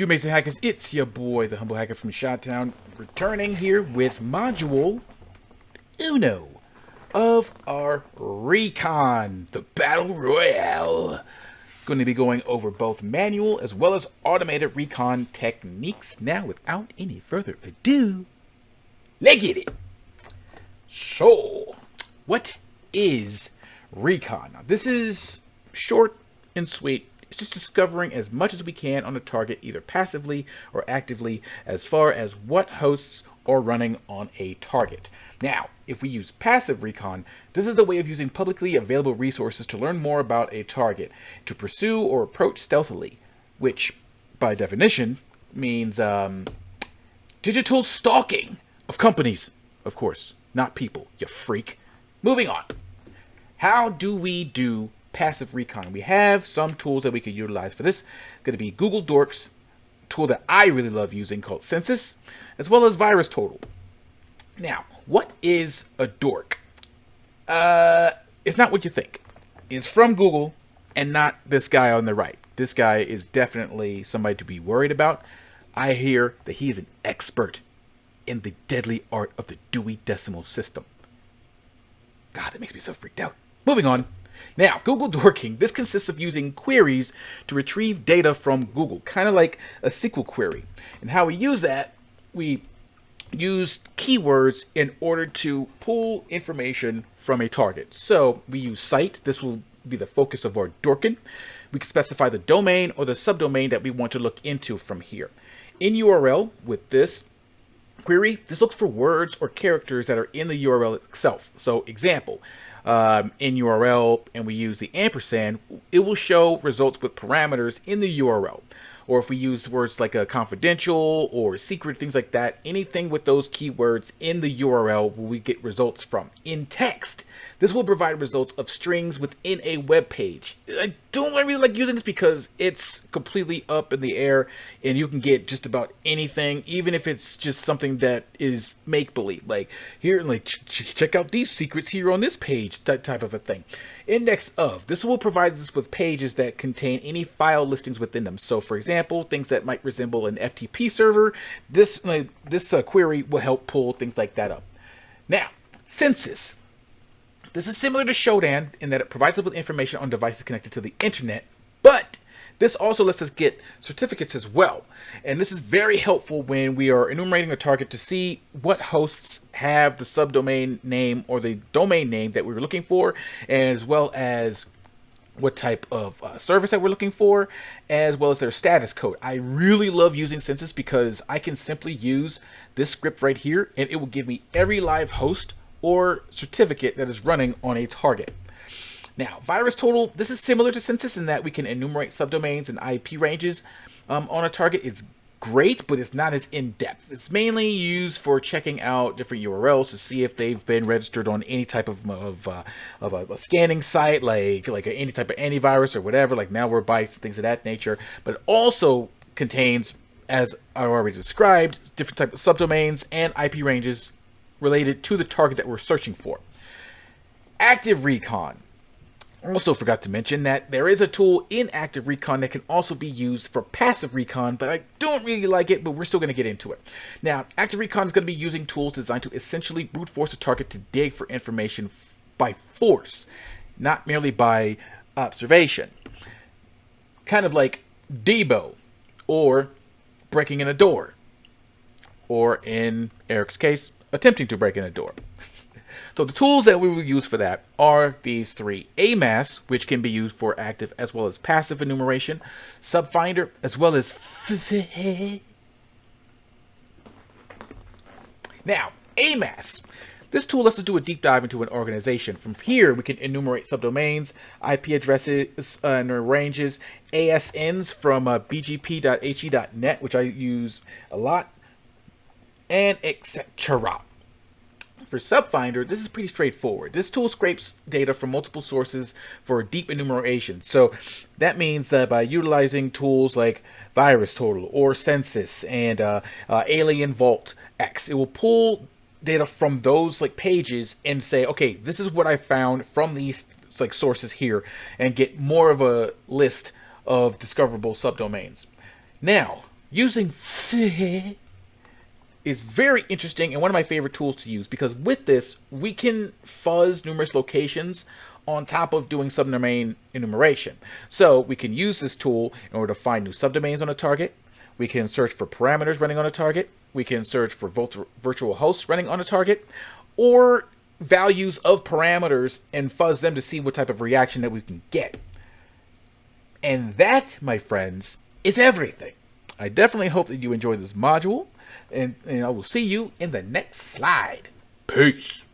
you amazing hackers? It's your boy, the Humble Hacker from Chi-Town, returning here with Module Uno of our Recon, the Battle Royale. Going to be going over both manual as well as automated recon techniques. Now, without any further ado, let's get it. So, what is Recon? Now, this is short and sweet. It's just discovering as much as we can on a target, either passively or actively, as far as what hosts are running on a target. Now, if we use passive recon, this is a way of using publicly available resources to learn more about a target, to pursue or approach stealthily, which, by definition, means digital stalking of companies, of course, not people, you freak. Moving on. How do we do passive recon? We have some tools that we can utilize for this. Going to be Google Dork's tool that I really love using called Census, as well as Virus Total. Now, what is a dork? It's not what you think. It's from Google and not this guy on the right. This guy is definitely somebody to be worried about. I hear that he is an expert in the deadly art of the Dewey Decimal System. God, that makes me so freaked out. Moving on. Now, Google Dorking. This consists of using queries to retrieve data from Google, kind of like a SQL query. And how we use that, we use keywords in order to pull information from a target. So we use site. This will be the focus of our Dorking. We can specify the domain or the subdomain that we want to look into from here. In URL, with this query, this looks for words or characters that are in the URL itself. So example, in URL, and we use the ampersand, it will show results with parameters in the URL. Or if we use words like a confidential or secret, things like that, anything with those keywords in the URL will we get results from. In text, this will provide results of strings within a web page. I don't really like using this because it's completely up in the air and you can get just about anything, even if it's just something that is make-believe. Like here, like check out these secrets here on this page, that type of a thing. Index of. This will provide us with pages that contain any file listings within them. So for example, things that might resemble an FTP server, this query will help pull things like that up. Now, census. This is similar to Ch1-R0n1n's in that it provides us with information on devices connected to the internet, but this also lets us get certificates as well. And this is very helpful when we are enumerating a target to see what hosts have the subdomain name or the domain name that we were looking for, as well as what type of service that we're looking for, as well as their status code. I really love using Census because I can simply use this script right here and it will give me every live host or certificate that is running on a target. Now, Virus Total, this is similar to Census in that we can enumerate subdomains and IP ranges on a target. It's great, but it's not as in-depth. It's mainly used for checking out different URLs to see if they've been registered on any type of a scanning site, like any type of antivirus or whatever, like malwarebytes and things of that nature. But it also contains, as I already described, different types of subdomains and IP ranges related to the target that we're searching for. Active Recon. Also forgot to mention that there is a tool in Active Recon that can also be used for passive recon, but I don't really like it, but we're still going to get into it. Now, Active Recon is going to be using tools designed to essentially brute force a target to dig for information by force, not merely by observation. Kind of like Debo, or breaking in a door, or in Eric's case, attempting to break in a door. So the tools that we will use for that are these three. AMAS, which can be used for active as well as passive enumeration. Subfinder, as well as Now, AMAS. This tool lets us do a deep dive into an organization. From here, we can enumerate subdomains, IP addresses and ranges, ASNs from bgp.he.net, which I use a lot, and etc. For Subfinder, this is pretty straightforward. This tool scrapes data from multiple sources for deep enumeration. So that means that by utilizing tools like Virus Total or Census and Alien Vault X, it will pull data from those pages and say, okay, this is what I found from these sources here, and get more of a list of discoverable subdomains. Now, using is very interesting and one of my favorite tools to use, because with this we can fuzz numerous locations on top of doing subdomain enumeration. So we can use this tool in order to find new subdomains on a target. We can search for parameters running on a target. We can search for virtual hosts running on a target, or values of parameters, and fuzz them to see what type of reaction that we can get. And that, my friends, is everything. I definitely hope that you enjoyed this module, and I will see you in the next slide. Peace.